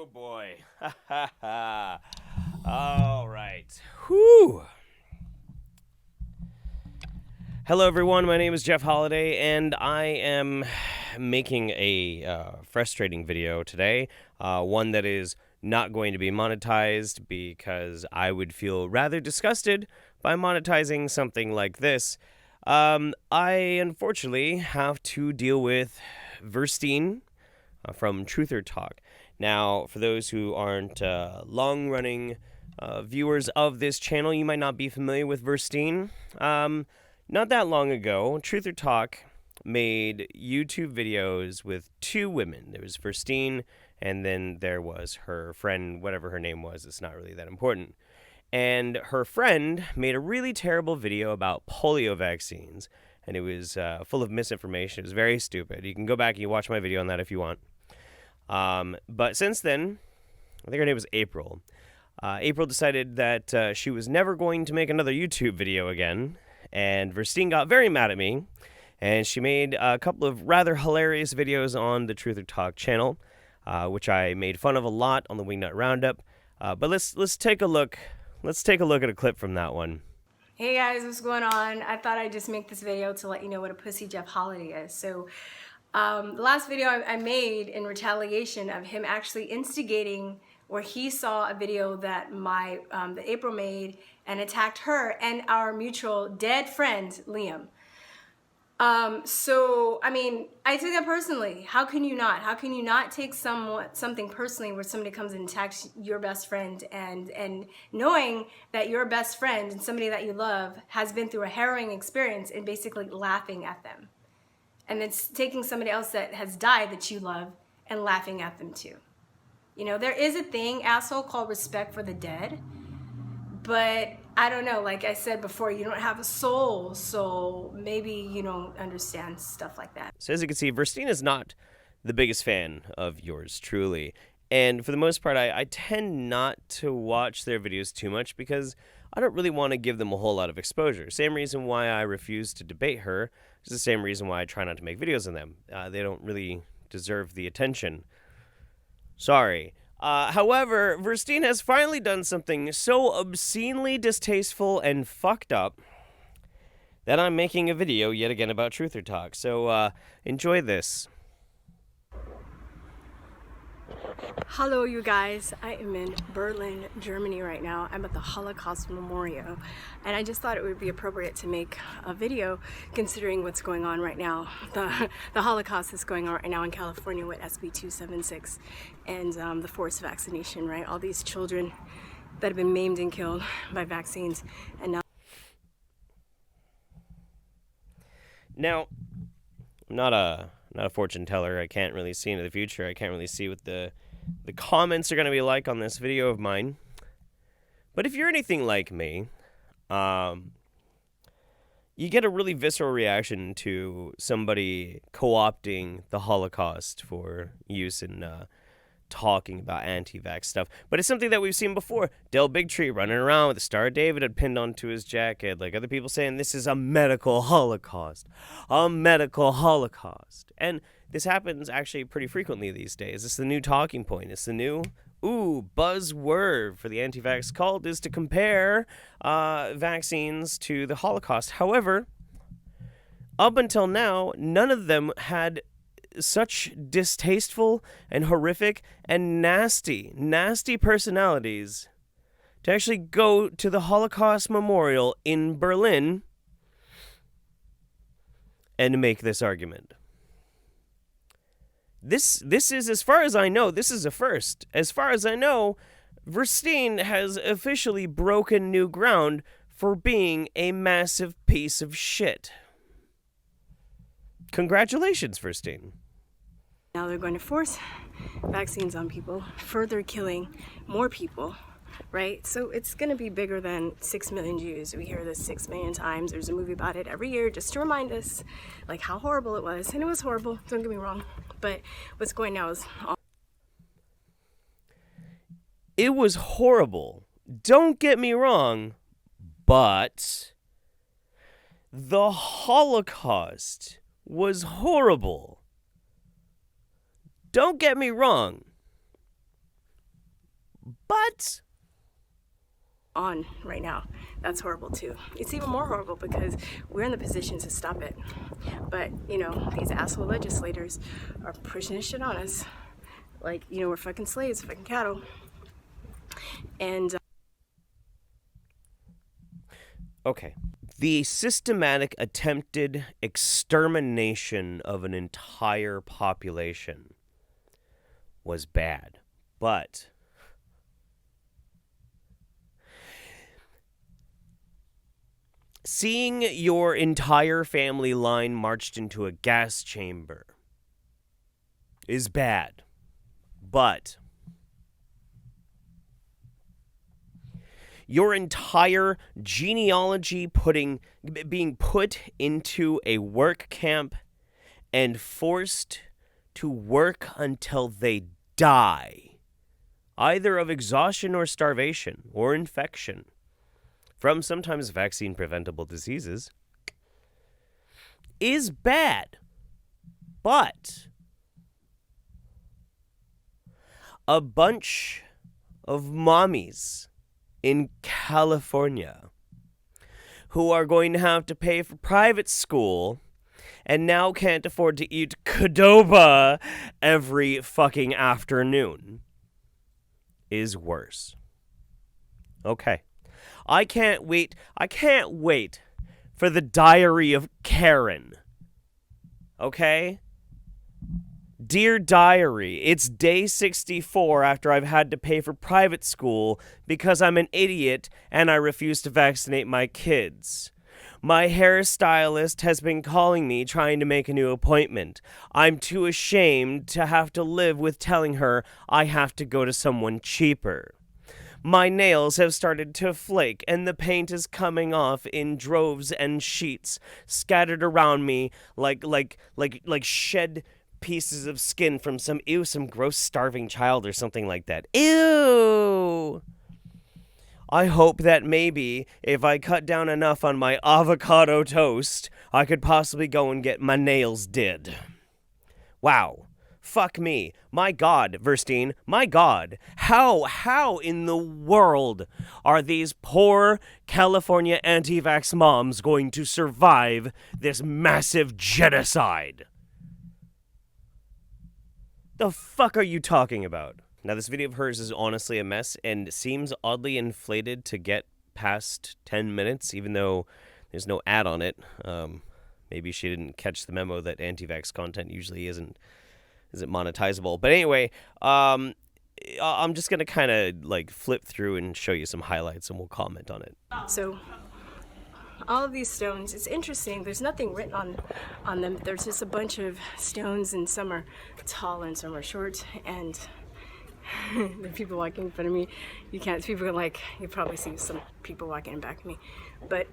Oh boy. All right. Whew. Hello everyone, my name is Jeff Holiday, and I am making a frustrating video today. One that is not going to be monetized because I would feel rather disgusted by monetizing something like this. I unfortunately have to deal with Virstyne from TrutherTalk. Now, for those who aren't long-running viewers of this channel, you might not be familiar with Virstyne. Not that long ago, TrutherTalk made YouTube videos with two women. There was Virstyne, and then there was her friend, whatever her name was. It's not really that important. And her friend made a really terrible video about polio vaccines, and it was full of misinformation. It was very stupid. You can go back and you watch my video on that if you want. But since then, I think her name was April. April decided that she was never going to make another YouTube video again, and Virstyne got very mad at me, and she made a couple of rather hilarious videos on the TrutherTalk channel, which I made fun of a lot on the Wingnut Roundup. But let's take a look. Let's take a look at a clip from that one. Hey guys, what's going on? I thought I'd just make this video to let you know what a pussy Jeff Holiday is. So, the last video I made in retaliation of him actually instigating, where he saw a video that that April made and attacked her and our mutual dead friend Liam. So I mean, I took that personally. How can you not? How can you not take something personally where somebody comes and attacks your best friend, and knowing that your best friend and somebody that you love has been through a harrowing experience and basically laughing at them, and it's taking somebody else that has died that you love and laughing at them too. You know, there is a thing, asshole, called respect for the dead. But I don't know, like I said before, you don't have a soul, so maybe you don't understand stuff like that. So as you can see, Virstyne is not the biggest fan of yours truly. And for the most part, I tend not to watch their videos too much because I don't really want to give them a whole lot of exposure. Same reason why I refuse to debate her is the same reason why I try not to make videos on them. They don't really deserve the attention. Sorry. However, Virstyne has finally done something so obscenely distasteful and fucked up that I'm making a video yet again about TrutherTalk. So, enjoy this. Hello you guys, I am in Berlin, Germany right now. I'm at the Holocaust Memorial, and I just thought it would be appropriate to make a video considering what's going on right now. The Holocaust is going on right now in California with SB 276 and the forced vaccination, right? All these children that have been maimed and killed by vaccines, and Now, I'm not a fortune teller. I can't really see into the future. I can't really see what the comments are going to be like on this video of mine. But if you're anything like me, you get a really visceral reaction to somebody co-opting the Holocaust for use in talking about anti-vax stuff. But it's something that we've seen before. Del Bigtree running around with the Star of David had pinned onto his jacket, like other people saying this is a medical holocaust. A medical holocaust. And this happens actually pretty frequently these days. It's the new talking point. It's the new buzzword for the anti-vax cult is to compare vaccines to the Holocaust. However, up until now, none of them had such distasteful and horrific and nasty personalities to actually go to the Holocaust Memorial in Berlin and make this argument. This is, as far as I know, this is a first. As far as I know, Virstyne has officially broken new ground for being a massive piece of shit. Congratulations, Virstyne. now they're going to force vaccines on people, further killing more people, right? So it's going to be bigger than 6 million Jews. We hear this 6 million times. There's a movie about it every year just to remind us like how horrible it was. And it was horrible, don't get me wrong. But what's going now is... It was horrible. Don't get me wrong. But the Holocaust was horrible. Don't get me wrong. But on right now, that's horrible too. It's even more horrible because we're in the position to stop it. But, you know, these asshole legislators are pushing this shit on us. Like, you know, we're fucking slaves, fucking cattle. And okay. The systematic attempted extermination of an entire population was bad. But seeing your entire family line marched into a gas chamber is bad. But your entire genealogy being put into a work camp and forced to work until they die, either of exhaustion or starvation or infection, from sometimes vaccine-preventable diseases, is bad. But a bunch of mommies in California who are going to have to pay for private school and now can't afford to eat Qdoba every fucking afternoon is worse. Okay. I can't wait for the Diary of Karen. Okay? Dear Diary, it's day 64 after I've had to pay for private school because I'm an idiot and I refuse to vaccinate my kids. My hairstylist has been calling me trying to make a new appointment. I'm too ashamed to have to live with telling her I have to go to someone cheaper. My nails have started to flake and the paint is coming off in droves and sheets scattered around me like shed pieces of skin from some gross starving child or something like that. Ew! I hope that maybe if I cut down enough on my avocado toast, I could possibly go and get my nails did. Wow. Fuck me. My God, Virstyne. My God. How in the world are these poor California anti-vax moms going to survive this massive genocide? The fuck are you talking about? Now, this video of hers is honestly a mess and seems oddly inflated to get past 10 minutes, even though there's no ad on it. Maybe she didn't catch the memo that anti-vax content usually isn't monetizable. But anyway, I'm just going to kind of like flip through and show you some highlights and we'll comment on it. so all of these stones, it's interesting, there's nothing written on them. There's just a bunch of stones, and some are tall and some are short, and the people walking in front of me, you probably see some people walking in back of me, but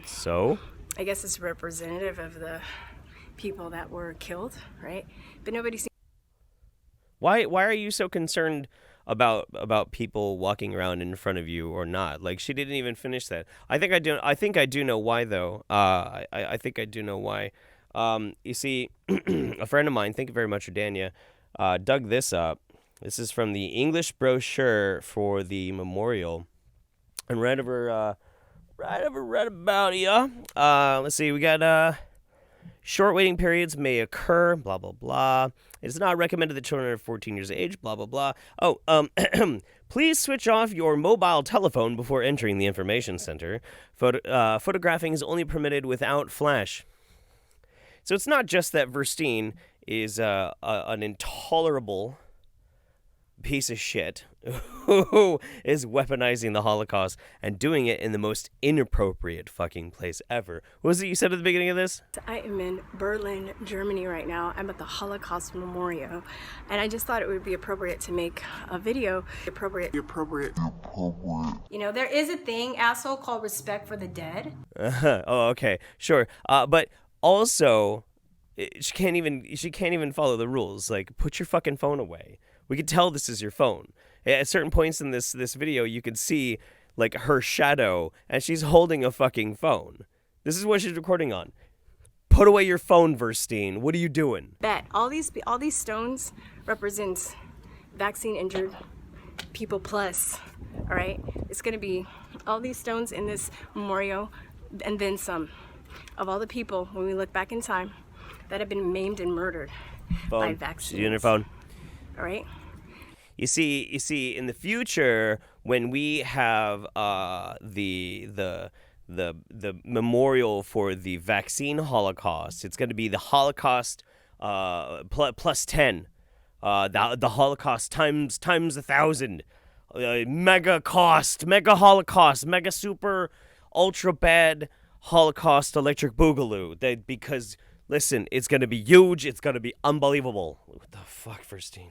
So I guess it's representative of the people that were killed, right? But nobody seems. why are you so concerned about people walking around in front of you or not? Like, she didn't even finish that. I think I do know why though. I think I do know why. You see, a friend of mine, thank you very much, Erdanya, dug this up. This is from the English brochure for the memorial, and right about here. Let's see, we got short waiting periods may occur, blah blah blah. It is not recommended that children are 14 years of age, blah blah blah. Oh, please switch off your mobile telephone before entering the information center. Photographing is only permitted without flash. So it's not just that Virstyne is an intolerable piece of shit who is weaponizing the Holocaust and doing it in the most inappropriate fucking place ever. What was it you said at the beginning of this? I am in Berlin, Germany right now. I'm at the Holocaust Memorial, and I just thought it would be appropriate to make a video. Appropriate. You know, there is a thing, asshole, called respect for the dead. Oh, okay, sure. But also, she can't even follow the rules. Like, put your fucking phone away. We could tell this is your phone. At certain points in this video, you could see like her shadow, and she's holding a fucking phone. This is what she's recording on. Put away your phone, Virstyne. What are you doing? Bet all these stones represents vaccine injured people plus, all right? It's going to be all these stones in this memorial and then some of all the people, when we look back in time, that have been maimed and murdered by vaccines. On your phone. All right? You see, in the future, when we have the memorial for the vaccine Holocaust, it's going to be the Holocaust plus 10. The Holocaust times 1,000. Mega cost, mega Holocaust, mega super ultra bad Holocaust electric boogaloo. Because listen, it's gonna be huge. It's gonna be unbelievable. What the fuck, Virstyne?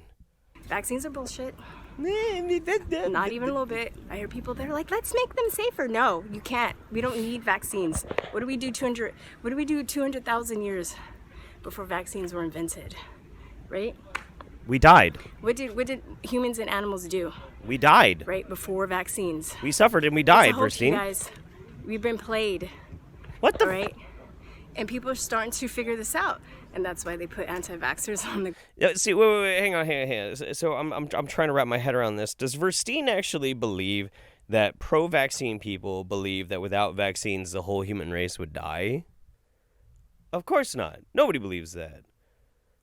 Vaccines are bullshit. Not even a little bit. I hear people that are like, let's make them safer. No, you can't. We don't need vaccines. What do we do 200,000 years before vaccines were invented? Right? We died. What did humans and animals do? We died. Right before vaccines. We suffered and we died, Virstyne. Guys, we've been played. What the? Right? And people are starting to figure this out, and that's why they put anti-vaxxers on the. Yeah, see, wait, hang on. So I'm trying to wrap my head around this. Does Virstyne actually believe that pro-vaccine people believe that without vaccines the whole human race would die? Of course not. Nobody believes that.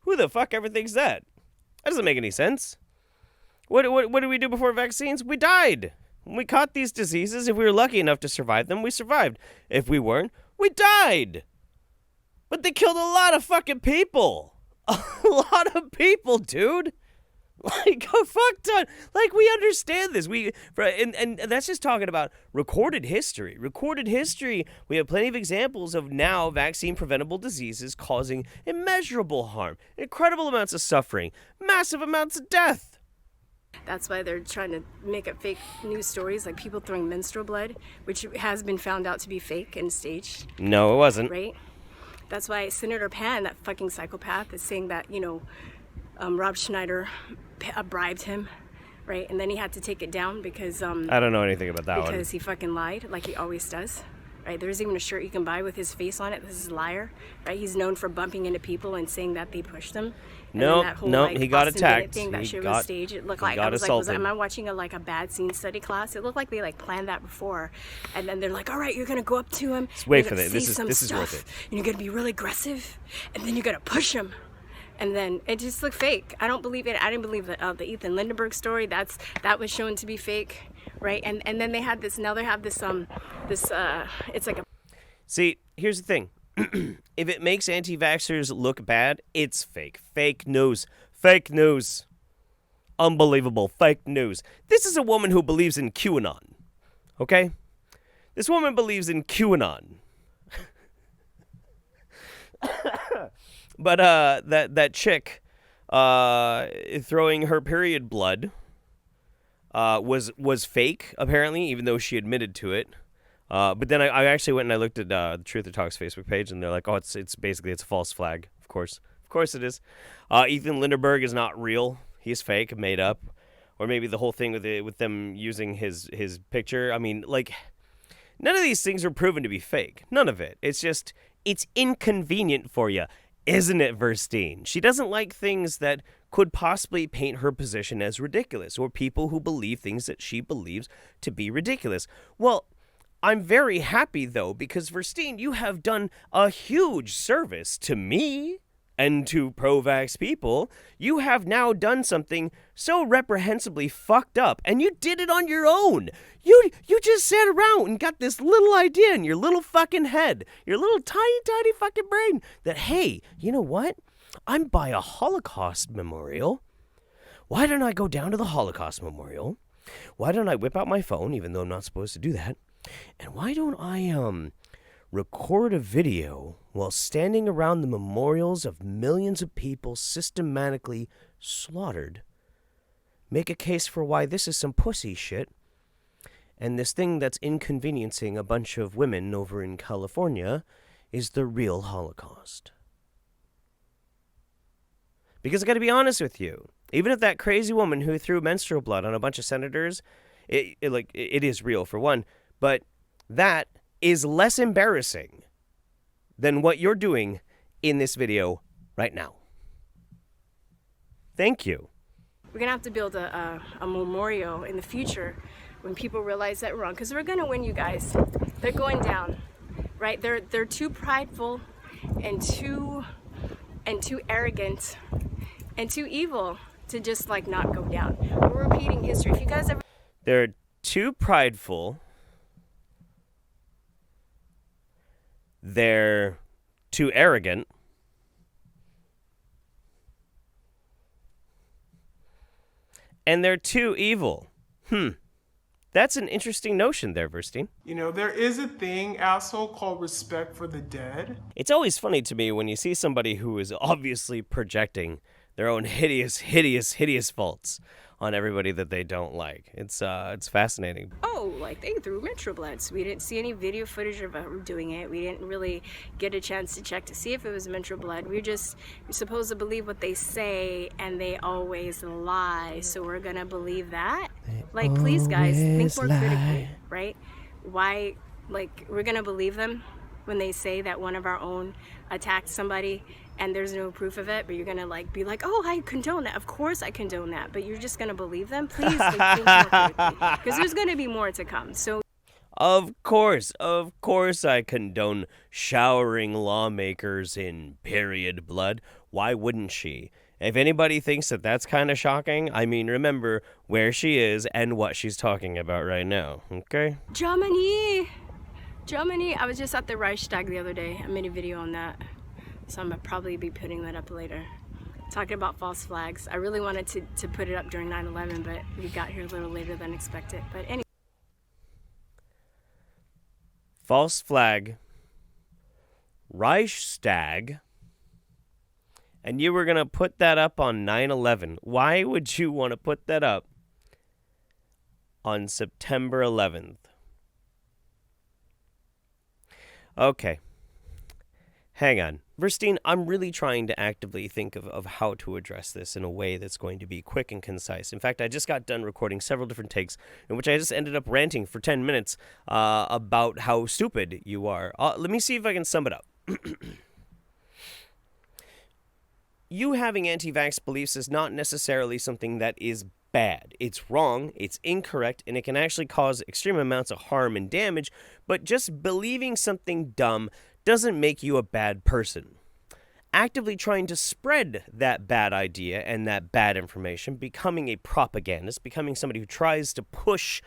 Who the fuck ever thinks that? That doesn't make any sense. What did we do before vaccines? We died. When we caught these diseases, if we were lucky enough to survive them, we survived. If we weren't, we died. But they killed a lot of fucking people. A lot of people, dude. Like, a fuck ton. Like, we understand this. And that's just talking about recorded history. Recorded history, we have plenty of examples of now vaccine-preventable diseases causing immeasurable harm, incredible amounts of suffering, massive amounts of death. That's why they're trying to make up fake news stories, like people throwing menstrual blood, which has been found out to be fake and staged. No, it wasn't. Right? That's why Senator Pan, that fucking psychopath, is saying that, Rob Schneider bribed him, right? And then he had to take it down because I don't know anything about that one. Because he fucking lied, like he always does, right? There's even a shirt you can buy with his face on it. This is Liar, right? He's known for bumping into people and saying that they pushed him. No, he got Austin attacked. Thing, that shit was staged. It looked like am I watching a bad scene study class? It looked like they planned that before, and then they're like, all right, you're gonna go up to him. Just wait for this. This is worth it. And you're gonna be really aggressive, and then you're gonna push him. And then it just looked fake. I don't believe it. I didn't believe the Ethan Lindenberg story. That was shown to be fake, right? And then they had this. Now they have this. It's like a. See, here's the thing. If it makes anti-vaxxers look bad, it's fake. Fake news. Fake news. Unbelievable. Fake news. This is a woman who believes in QAnon. Okay? This woman believes in QAnon. But that chick throwing her period blood was fake, apparently, even though she admitted to it. But then I actually went and I looked at the TrutherTalk's Facebook page, and they're like, oh, it's basically a false flag. Of course it is. Ethan Lindenberg is not real. He's fake, made up. Or maybe the whole thing with them using his picture. I mean, like, none of these things are proven to be fake. None of it. It's just, it's inconvenient for you. Isn't it, Virstyne? She doesn't like things that could possibly paint her position as ridiculous, or people who believe things that she believes to be ridiculous. Well, I'm very happy, though, because, Virstyne, you have done a huge service to me and to pro-vax people. You have now done something so reprehensibly fucked up, and you did it on your own. You just sat around and got this little idea in your little fucking head, your little tiny fucking brain, that, hey, you know what? I'm by a Holocaust memorial. Why don't I go down to the Holocaust memorial? Why don't I whip out my phone, even though I'm not supposed to do that? And why don't I, record a video while standing around the memorials of millions of people systematically slaughtered? Make a case for why this is some pussy shit, and this thing that's inconveniencing a bunch of women over in California is the real Holocaust. Because I gotta be honest with you, even if that crazy woman who threw menstrual blood on a bunch of senators, it is real for one, but that is less embarrassing than what you're doing in this video right now. Thank you. We're gonna have to build a memorial in the future when people realize that we're wrong, because we're gonna win, you guys. They're going down, right? They're too prideful and too arrogant and too evil to just like not go down. We're repeating history. If you guys ever, They're too prideful. They're too arrogant. And they're too evil. That's an interesting notion there, Virstyne. You know, there is a thing, asshole, called respect for the dead. It's always funny to me when you see somebody who is obviously projecting their own hideous faults on everybody that they don't like. It's fascinating. oh, like they threw Metro Bloods. We didn't see any video footage of her doing it. We didn't really get a chance to check to see if it was Metro Blood. We're supposed to believe what they say, and they always lie. So we're gonna believe that? Like, please, guys, think more critically, right? Why, like, we're gonna believe them when they say that one of our own attacked somebody and there's no proof of it, but you're gonna like be like, oh, I condone that. Of course I condone that, but you're just gonna believe them? Please, like, think more critically, because there's gonna be more to come. So Of course I condone showering lawmakers in period blood. Why wouldn't she? If anybody thinks that that's kind of shocking, I mean, remember where she is and what she's talking about right now, okay? Germany, I was just at the Reichstag the other day. I made a video on that, so I'm gonna probably be putting that up later, talking about false flags. I really wanted to put it up during 9/11, but we got here a little later than expected. But anyway. False flag, Reichstag, and you were going to put that up on 9/11. Why would you want to put that up on September 11th? Okay. Hang on. Virstyne, I'm really trying to actively think of how to address this in a way that's going to be quick and concise. In fact, I just got done recording several different takes in which I just ended up ranting for 10 minutes about how stupid you are. Let me see if I can sum it up. You having anti-vax beliefs is not necessarily something that is bad. It's wrong, it's incorrect, and it can actually cause extreme amounts of harm and damage, but just believing something dumb doesn't make you a bad person. Actively trying to spread that bad idea and that bad information, becoming a propagandist, becoming somebody who tries to push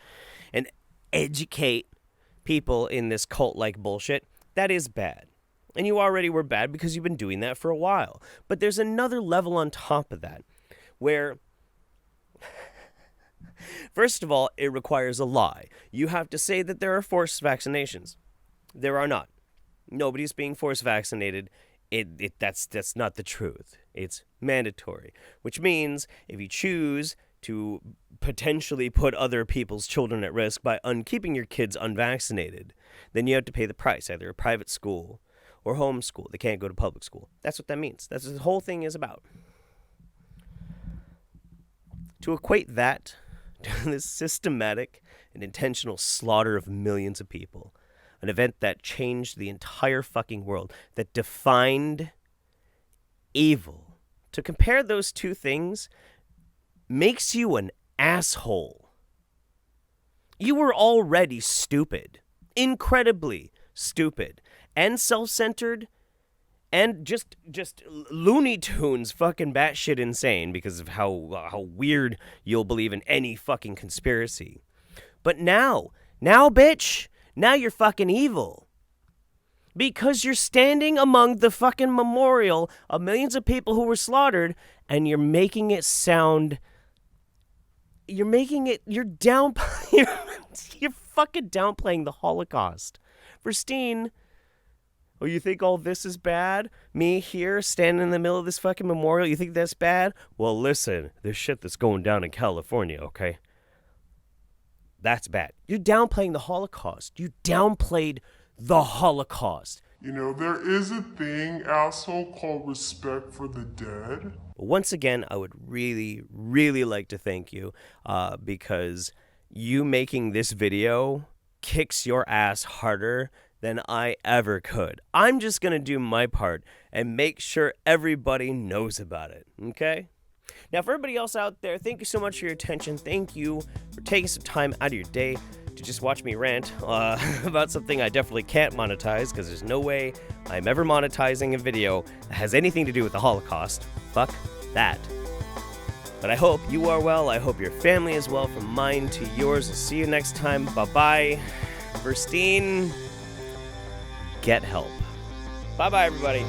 and educate people in this cult-like bullshit, that is bad. And you already were bad because you've been doing that for a while. But there's another level on top of that, where first of all, it requires a lie. You have to say that there are forced vaccinations. There are not. Nobody's being forced vaccinated. That's not the truth. It's mandatory, which means if you choose to potentially put other people's children at risk by keeping your kids unvaccinated, then you have to pay the price, either a private school or homeschool. They can't go to public school. That's what that means. That's what the whole thing is about. To equate that to this systematic and intentional slaughter of millions of people, an event that changed the entire fucking world, that defined evil, to compare those two things makes you an asshole. You were already stupid, incredibly stupid, and self-centered, and just Looney Tunes fucking batshit insane because of how weird you'll believe in any fucking conspiracy. But now, bitch, now you're fucking evil. Because you're standing among the fucking memorial of millions of people who were slaughtered, and you're making it sound... You're fucking downplaying the Holocaust. Virstyne, oh, you think all this is bad? Me here, standing in the middle of this fucking memorial, you think that's bad? Well, listen, there's shit that's going down in California, okay? That's bad. You're downplaying the Holocaust. You downplayed the Holocaust. You know, there is a thing, asshole, called respect for the dead. Once again, I would really, really like to thank you because you making this video kicks your ass harder than I ever could. I'm just going to do my part and make sure everybody knows about it, okay? Now, for everybody else out there, thank you so much for your attention. Thank you for taking some time out of your day to just watch me rant about something I definitely can't monetize, because there's no way I'm ever monetizing a video that has anything to do with the Holocaust. Fuck that. But I hope you are well. I hope your family is well, from mine to yours. I'll see you next time. Bye-bye. Virstyne, get help. Bye-bye, everybody.